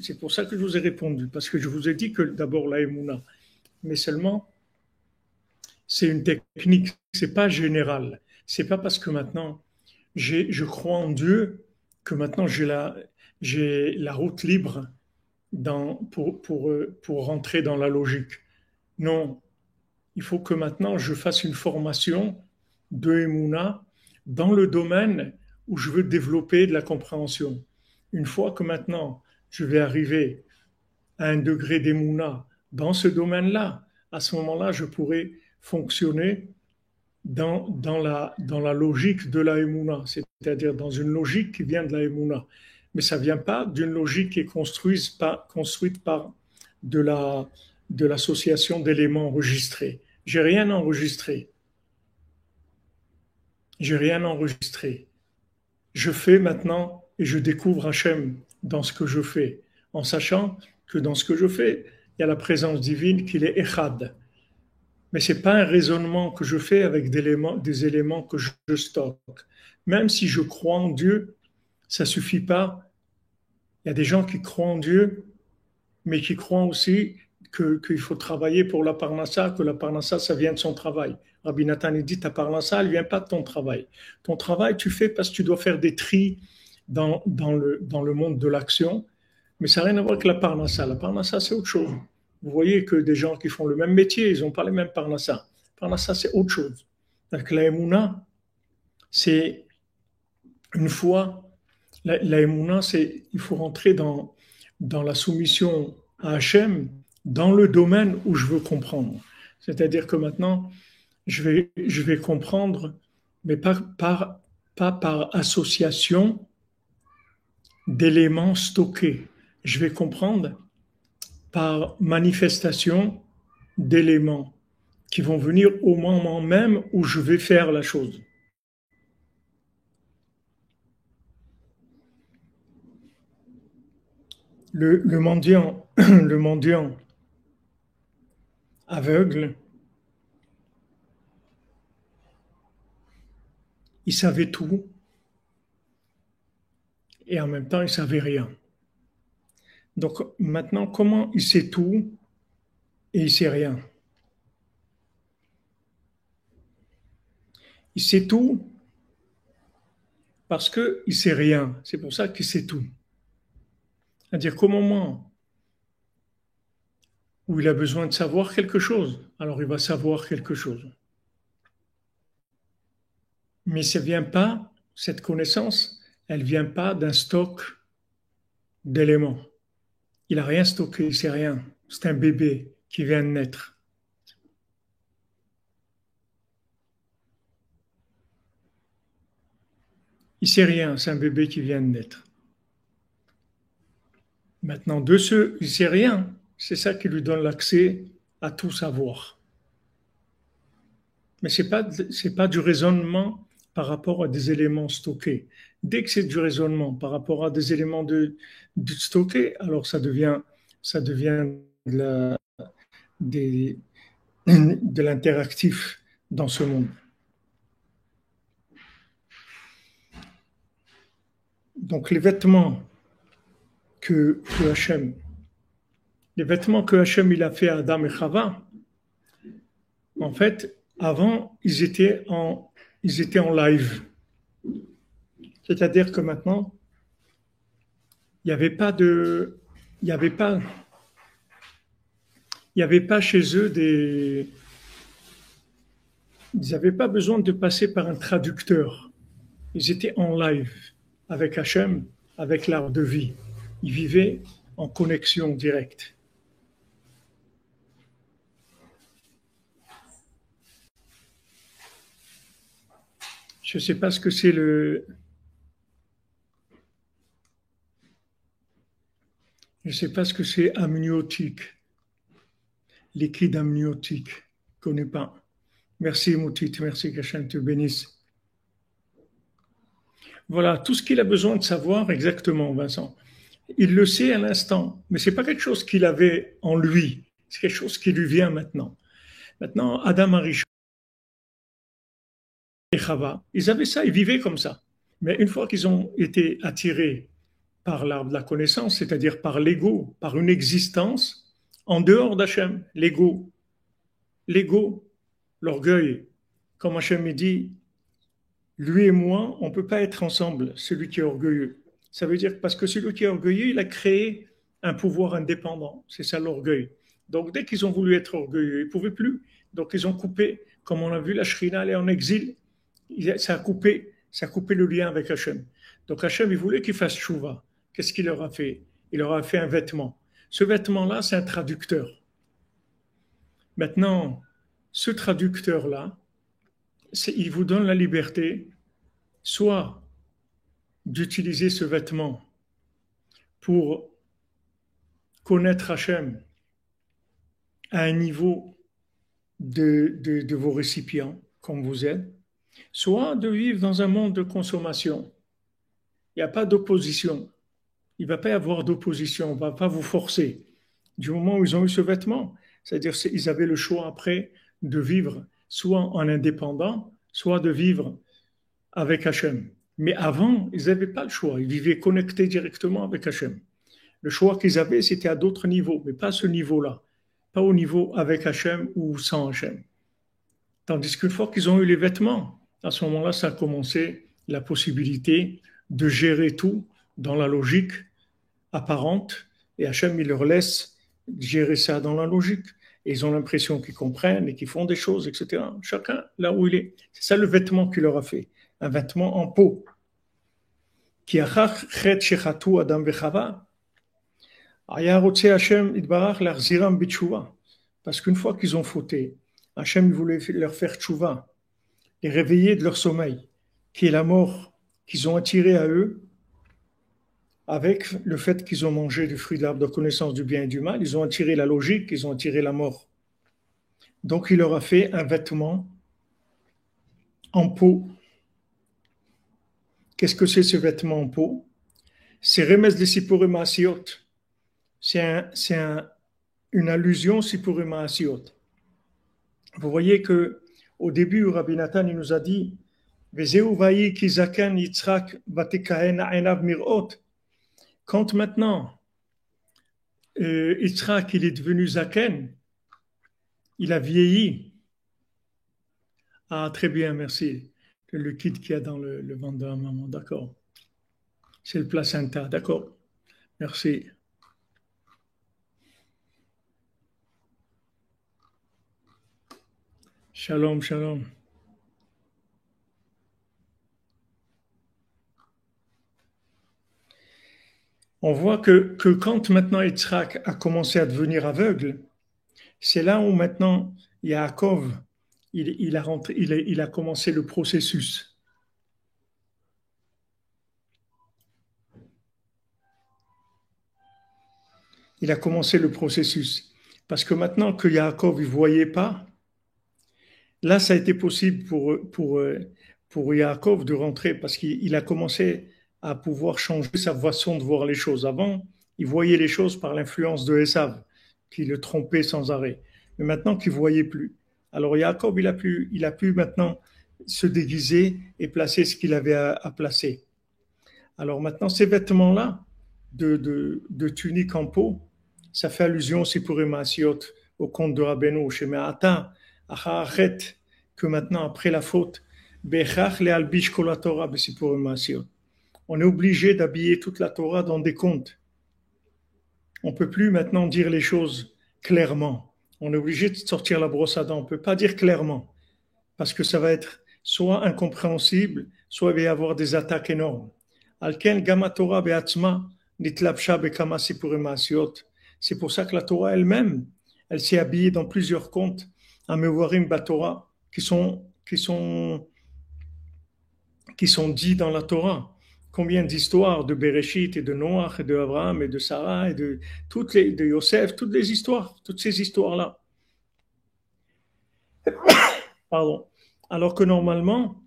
C'est pour ça que je vous ai répondu, parce que je vous ai dit que d'abord la Emouna, mais seulement c'est une technique, c'est pas général. C'est pas parce que maintenant je crois en Dieu que maintenant j'ai la route libre pour rentrer dans la logique. Non, il faut que maintenant je fasse une formation de Emouna dans le domaine où je veux développer de la compréhension. Une fois que maintenant je vais arriver à un degré d'Emouna dans ce domaine-là, à ce moment-là, je pourrai fonctionner dans la logique de la Emouna, c'est-à-dire dans une logique qui vient de la Emouna. Mais ça ne vient pas d'une logique qui est construite par de l'association d'éléments enregistrés. J'ai rien enregistré. J'ai rien enregistré. Je fais maintenant et je découvre Hachem dans ce que je fais, en sachant que dans ce que je fais, il y a la présence divine qu'il est Echad. Mais ce n'est pas un raisonnement que je fais avec des éléments que je stocke. Même si je crois en Dieu, ça ne suffit pas. Il y a des gens qui croient en Dieu, mais qui croient aussi qu'il faut travailler pour la parnassa, que la parnassa, ça vient de son travail. Rabbi Nathan dit, ta parnassa, elle ne vient pas de ton travail. Ton travail, tu fais parce que tu dois faire des tris dans le monde de l'action, mais ça n'a rien à voir avec la parnassa. La parnassa, c'est autre chose. Vous voyez que des gens qui font le même métier, ils n'ont pas les mêmes parnassa. Parnassa, c'est autre chose. Donc la émouna, c'est une fois, la émouna, c'est il faut rentrer dans la soumission à Hachem dans le domaine où je veux comprendre. C'est-à-dire que maintenant, je vais comprendre, mais pas par association d'éléments stockés. Je vais comprendre par manifestation d'éléments qui vont venir au moment même où je vais faire la chose. Le mendiant, le mendiant aveugle, il savait tout et en même temps il savait rien. Donc maintenant, comment il sait tout et il sait rien? Il sait tout parce qu'il sait rien. C'est pour ça qu'il sait tout. C'est-à-dire qu'au moment où il a besoin de savoir quelque chose, alors il va savoir quelque chose. Mais ça vient pas, cette connaissance, elle vient pas d'un stock d'éléments. Il n'a rien stocké, il sait rien. C'est un bébé qui vient de naître. Il sait rien, c'est un bébé qui vient de naître. Maintenant, de ce, il sait rien, c'est ça qui lui donne l'accès à tout savoir. Mais c'est pas du raisonnement par rapport à des éléments stockés. Dès que c'est du raisonnement par rapport à des éléments de stockés, alors ça devient de la- des- de l'interactif dans ce monde. Donc que Hachem, les vêtements que Hachem il a fait à Adam et Chava, en fait, avant, ils étaient en live. C'est-à-dire que maintenant, il n'y avait pas de, il y avait pas, il y avait pas chez eux ils n'avaient pas besoin de passer par un traducteur. Ils étaient en live avec Hachem, avec l'art de vie. Ils vivaient en connexion directe. Je ne sais pas ce que c'est je sais pas ce que c'est amniotique, liquide amniotique. Je ne connais pas. Merci Moutit, merci qu'Hachem te bénisse. Voilà, tout ce qu'il a besoin de savoir exactement, Vincent. Il le sait à l'instant, mais c'est pas quelque chose qu'il avait en lui. C'est quelque chose qui lui vient maintenant. Maintenant, Adam Arishon et Chava, ils avaient ça, ils vivaient comme ça. Mais une fois qu'ils ont été attirés par l'arbre de la connaissance, c'est-à-dire par l'ego, par une existence en dehors d'Hachem, l'ego, l'orgueil, comme Hachem dit, lui et moi, on ne peut pas être ensemble, celui qui est orgueilleux. Ça veut dire parce que celui qui est orgueilleux, il a créé un pouvoir indépendant. C'est ça l'orgueil. Donc dès qu'ils ont voulu être orgueilleux, ils ne pouvaient plus. Donc ils ont coupé, comme on a vu, la Shrina aller en exil. Ça a coupé le lien avec Hachem. Donc Hachem, il voulait qu'ils fassent chouva. Qu'est-ce qu'il leur a fait? Il leur a fait un vêtement. Ce vêtement-là, c'est un traducteur. Maintenant, ce traducteur-là, il vous donne la liberté, soit d'utiliser ce vêtement pour connaître Hachem à un niveau de vos récipients, comme vous êtes, soit de vivre dans un monde de consommation. Il n'y a pas d'opposition. Il ne va pas y avoir d'opposition. On ne va pas vous forcer. Du moment où ils ont eu ce vêtement, c'est-à-dire qu'ils avaient le choix après de vivre soit en indépendant, soit de vivre avec Hachem. Mais avant, ils n'avaient pas le choix. Ils vivaient connectés directement avec Hachem. Le choix qu'ils avaient, c'était à d'autres niveaux, mais pas à ce niveau-là. Pas au niveau avec Hachem ou sans Hachem. Tandis qu'une fois qu'ils ont eu les vêtements, à ce moment-là, ça a commencé la possibilité de gérer tout dans la logique apparente. Et Hachem, il leur laisse gérer ça dans la logique. Et ils ont l'impression qu'ils comprennent et qu'ils font des choses, etc. Chacun là où il est. C'est ça le vêtement qu'il leur a fait. Un vêtement en peau. Qui a chet shechatu Adam vechava. Aya rotze Hashem itbarach l'achziram b'tshuva. Parce qu'une fois qu'ils ont fauté, Hashem voulait leur faire tchouva, les réveiller de leur sommeil, qui est la mort qu'ils ont attirée à eux avec le fait qu'ils ont mangé du fruit de l'arbre de connaissance du bien et du mal. Ils ont attiré la logique, ils ont attiré la mort. Donc il leur a fait un vêtement en peau. Qu'est-ce que c'est ce vêtement en peau? C'est Remez de Sipurim Asiot. C'est une allusion Sipurim Asiot. Vous voyez que au début, Rabbi Nathan il nous a dit quand maintenant Yitzhak il est devenu Zaken, il a vieilli. Ah, très bien, merci. Le liquide qu'il y a dans le ventre de la maman, d'accord. C'est le placenta, d'accord. Merci. Shalom, shalom. On voit que quand maintenant Yitzhak a commencé à devenir aveugle, c'est là où maintenant Yaakov, il a commencé le processus. Il a commencé le processus. Parce que maintenant que Yaakov ne voyait pas, là, ça a été possible pour Yaakov de rentrer parce qu'il a commencé à pouvoir changer sa façon de voir les choses. Avant, il voyait les choses par l'influence de Esav, qui le trompait sans arrêt. Mais maintenant qu'il ne voyait plus. Alors Yaakov, il a pu maintenant se déguiser et placer ce qu'il avait à placer. Alors maintenant, ces vêtements-là, de tunique en peau, ça fait allusion aussi pour Emasiot, au conte de Rabbeinu, chez Me'ata, Acharachet, que maintenant, après la faute, Bechach le albish kol haTorah b'sipur Emasiot. On est obligé d'habiller toute la Torah dans des contes. On ne peut plus maintenant dire les choses clairement. On est obligé de sortir la brosse à dents. On ne peut pas dire clairement. Parce que ça va être soit incompréhensible, soit il va y avoir des attaques énormes. Alken gama Torah be'atzma nitlabsha bekama sipurim ma'asiot. C'est pour ça que la Torah elle-même, elle s'est habillée dans plusieurs contes, à Mevorim Batorah, qui sont dits dans la Torah. Combien d'histoires de Bereshit et de Noach et de Abraham et de Sarah et de Yosef, toutes les histoires, toutes ces histoires-là. Pardon. Alors que normalement,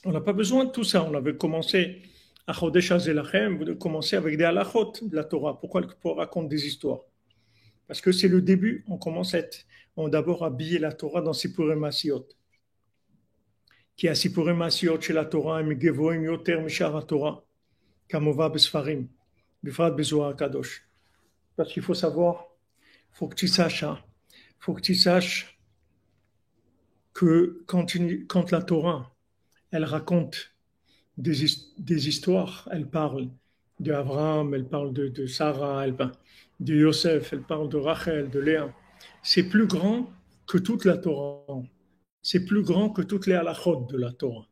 on n'a pas besoin de tout ça. On avait commencé à Chodesh HaZelachem, de commencer avec des halachot de la Torah. Pourquoi on raconte des histoires? Parce que c'est le début. On commence on d'abord habiller la Torah dans Sipurim Masiot. Qui a Sipurim Masiot chez la Torah, et Gevoim Yoter Mishar HaTorah, Kamova Besfarim, Bifrat Bezohar Kadosh. Parce qu'il faut savoir, faut que tu saches que quand la Torah, elle raconte des histoires, elle parle d'Abraham, elle parle de Sarah, elle parle de Yosef, elle parle de Rachel, de Léa. C'est plus grand que toute la Torah. C'est plus grand que toutes les halachot de la Torah.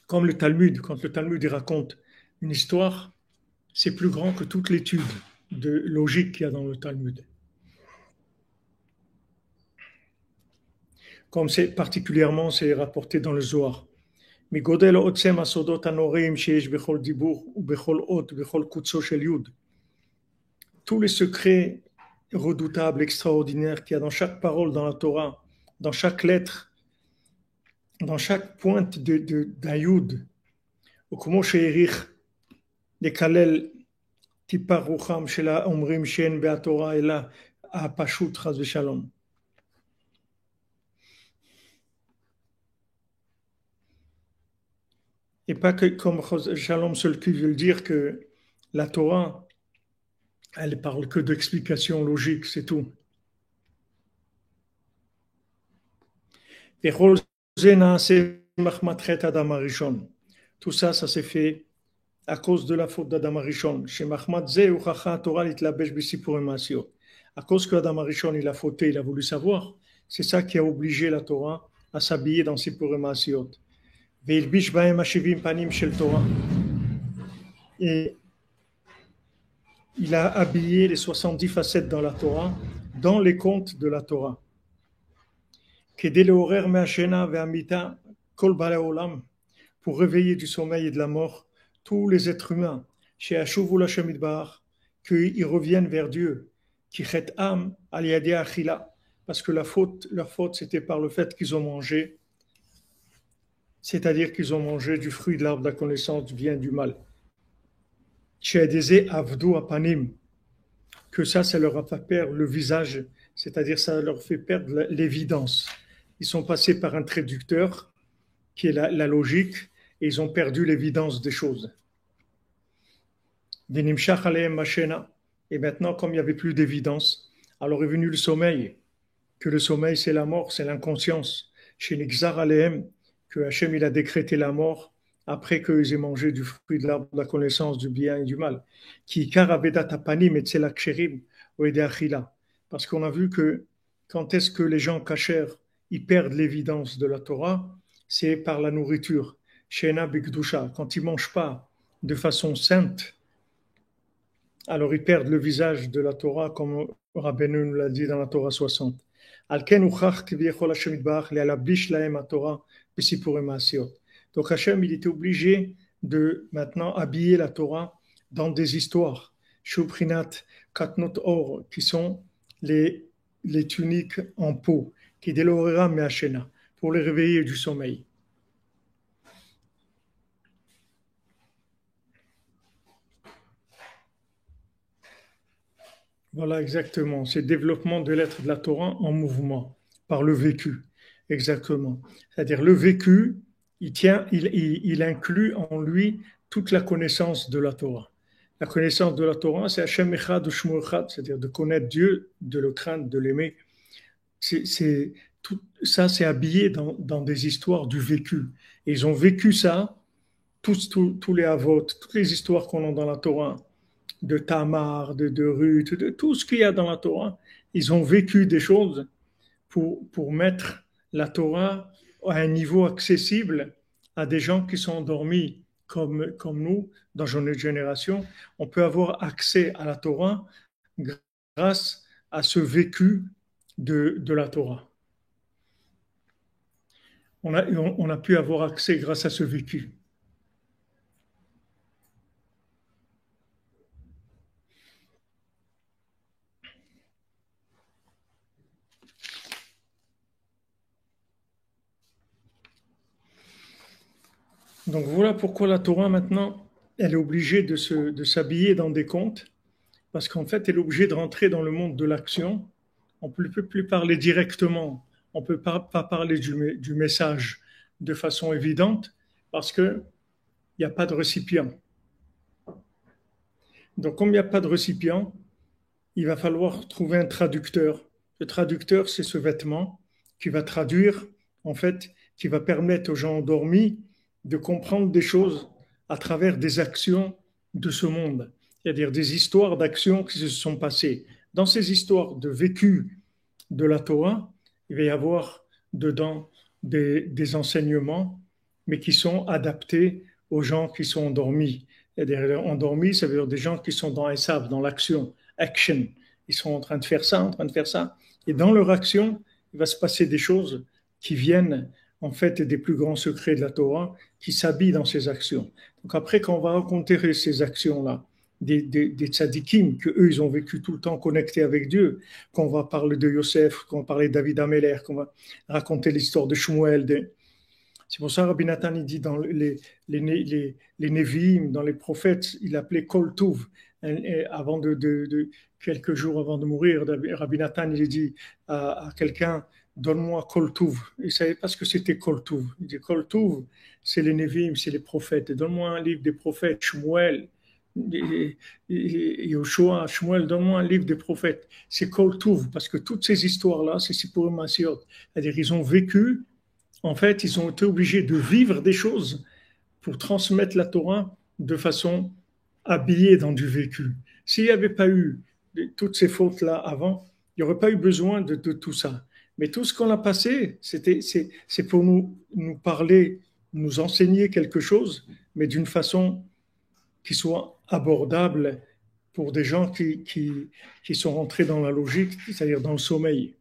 Comme le Talmud, quand le Talmud raconte une histoire, c'est plus grand que toute l'étude de logique qu'il y a dans le Talmud. Comme c'est rapporté dans le Zohar. מגודל עוצם הסודות הנוראים שיש בכל דיבור ובכל אות ובכל קוצו של יוד. Tous les secrets redoutables, extraordinaires qu'il y a dans chaque parole dans la Torah, dans chaque lettre, dans chaque pointe d'un yud. וכמו שהעריך לקלל טיפה רוחם של האומרים שאין בתורה אלא הפשוט חס ושלום. Et pas que comme Shalom seul qui veut dire que la Torah, elle parle que d'explications logiques, c'est tout. Tout ça, ça s'est fait à cause de la faute d'Adam Arishon. À cause que Adam Arishon, il a fauté, il a voulu savoir, c'est ça qui a obligé la Torah à s'habiller dans ses Purim Asiot. Ve'ilbish ba'em hashivim panim shel Torah. Et il a habillé les 70 facettes dans la Torah, dans les contes de la Torah. Kedé le'orer me'ashena ve'amita kol balei olam, pour réveiller du sommeil et de la mort tous les êtres humains, chez Ashuvu l'Hashem Yitbarach, qu'ils reviennent vers Dieu, qui chet'am al yadei achila, parce que leur faute, c'était par le fait qu'ils ont mangé, c'est-à-dire qu'ils ont mangé du fruit de l'arbre de la connaissance du bien et du mal. Chez Adézé avdu apanim, que ça leur a fait perdre le visage, c'est-à-dire ça leur fait perdre l'évidence. Ils sont passés par un traducteur, qui est la logique, et ils ont perdu l'évidence des choses. Et maintenant, comme il n'y avait plus d'évidence, alors est venu le sommeil, que le sommeil c'est la mort, c'est l'inconscience. Chez Nixar Alehem, que Hachem il a décrété la mort après qu'ils aient mangé du fruit de l'arbre de la connaissance du bien et du mal. Parce qu'on a vu que quand est-ce que les gens cachèrent, ils perdent l'évidence de la Torah, c'est par la nourriture. Shena Bikdusha, quand ils ne mangent pas de façon sainte, alors ils perdent le visage de la Torah, comme Rabbeinu nous l'a dit dans la Torah 60. Donc Hachem, il était obligé de maintenant habiller la Torah dans des histoires, Shubrinat, Katnot Or, qui sont les tuniques en peau, qui délorera Meachena, pour les réveiller du sommeil. Voilà, exactement. C'est le développement de l'être de la Torah en mouvement, par le vécu. Exactement. C'est-à-dire le vécu, il inclut en lui toute la connaissance de la Torah. La connaissance de la Torah, c'est Hashem Echad ou Shmo Echad, c'est-à-dire de connaître Dieu, de le craindre, de l'aimer. Tout ça, c'est habillé dans des histoires du vécu. Et ils ont vécu ça, tous les avot, toutes les histoires qu'on a dans la Torah, de Tamar, de Ruth, de tout ce qu'il y a dans la Torah, ils ont vécu des choses pour mettre la Torah à un niveau accessible à des gens qui sont endormis comme nous, dans notre génération. On peut avoir accès à la Torah grâce à ce vécu de la Torah. On a pu avoir accès grâce à ce vécu. Donc voilà pourquoi la Torah maintenant, elle est obligée de s'habiller dans des contes, parce qu'en fait, elle est obligée de rentrer dans le monde de l'action. On ne peut plus parler directement, on ne peut pas parler du message de façon évidente, parce qu'il n'y a pas de récipient. Donc comme il n'y a pas de récipient, il va falloir trouver un traducteur. Le traducteur, c'est ce vêtement qui va traduire, en fait, qui va permettre aux gens endormis de comprendre des choses à travers des actions de ce monde, c'est-à-dire des histoires d'actions qui se sont passées. Dans ces histoires de vécu de la Torah, il va y avoir dedans des enseignements, mais qui sont adaptés aux gens qui sont endormis. C'est-à-dire endormis, ça veut dire des gens qui sont dans Esav, dans l'action, action. Ils sont en train de faire ça, en train de faire ça. Et dans leur action, il va se passer des choses qui viennent en fait des plus grands secrets de la Torah, qui s'habillent dans ces actions. Donc après, quand on va raconter ces actions-là, des tzadikim, qu'eux, ils ont vécu tout le temps connectés avec Dieu, qu'on va parler de Yosef, qu'on va parler de David Améler, qu'on va raconter l'histoire de Shmuel. C'est pour ça que Rabbi Nathan, il dit dans les Nevi'im, dans les prophètes, il appelait Kol Tuv. Avant quelques jours avant de mourir, Rabbi Nathan, il dit à quelqu'un, donne-moi Kol Tuv. Il ne savait pas ce que c'était Kol Tuv. Il dit Kol Tuv, c'est les Nevi'im, c'est les prophètes. Donne-moi un livre des prophètes, Shmuel, Yoshua, Shmuel, donne-moi un livre des prophètes. C'est Kol Tuv, parce que toutes ces histoires-là, c'est Sipurim Masiot. C'est-à-dire qu'ils ont vécu, en fait, ils ont été obligés de vivre des choses pour transmettre la Torah de façon habillée dans du vécu. S'il n'y avait pas eu toutes ces fautes-là avant, il n'y aurait pas eu besoin de tout ça. Mais tout ce qu'on a passé, c'est pour nous parler, nous enseigner quelque chose, mais d'une façon qui soit abordable pour des gens qui sont rentrés dans la logique, c'est-à-dire dans le sommeil.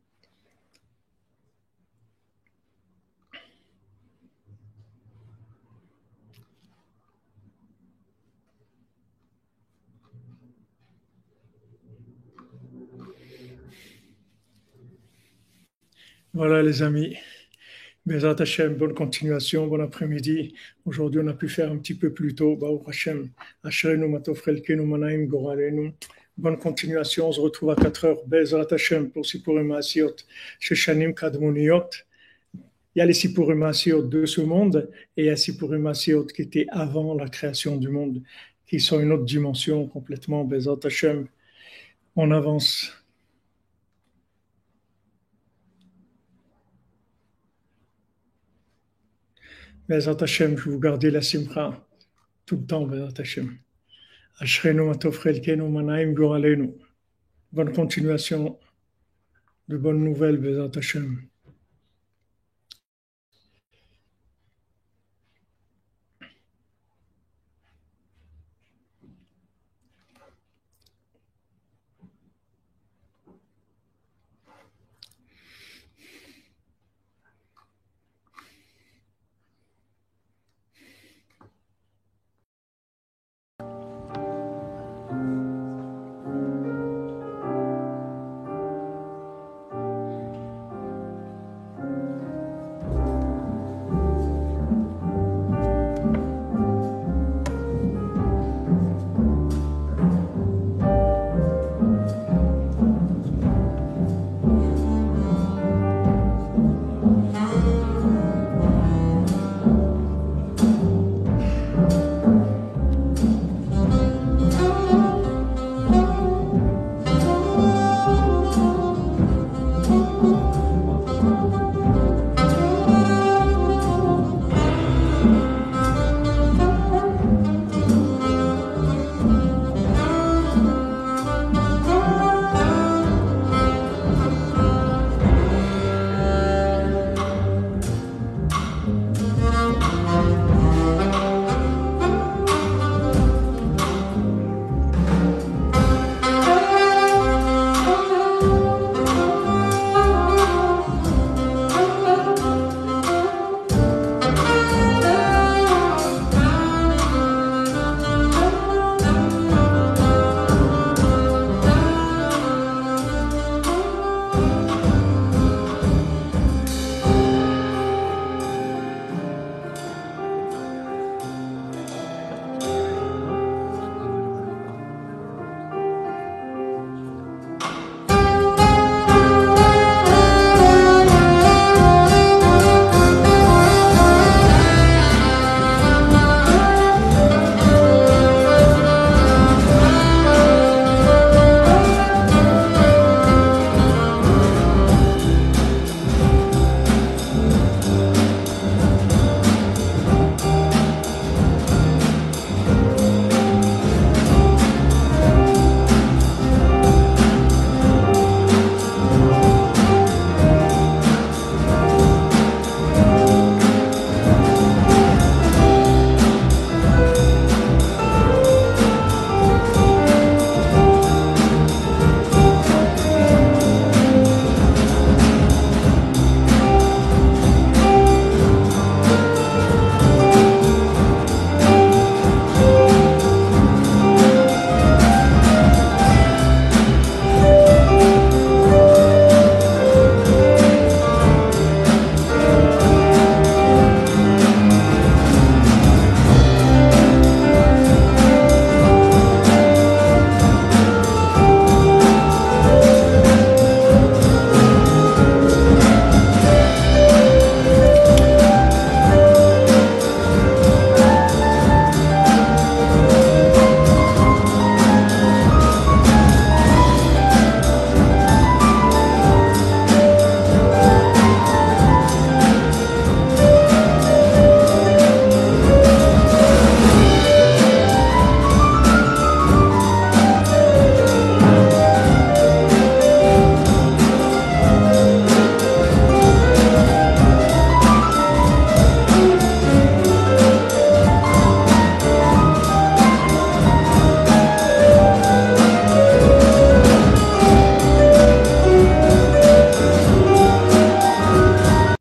Voilà les amis. Bezat Hashem, bonne continuation, bon après-midi. Aujourd'hui, on a pu faire un petit peu plus tôt. Baruch Hashem, Ashrenu Matov Chelkenu Manaim Goralenu. Bonne continuation, on se retrouve à 4 heures. Bezat Hashem pour Sipurim Maasiot, Sheshanim Kadmoniot. Il y a les Sipurim Maasiot de ce monde et il y a Sipurim Maasiot qui étaient avant la création du monde, qui sont une autre dimension complètement. Bezat Hashem, on avance. Bezat Hashem, je vous garder la simcha tout le temps, Bezat Hashem. Ashrenu matov chelkenu manaim goralenu. Bonne continuation, de bonnes nouvelles, Bezat Hashem.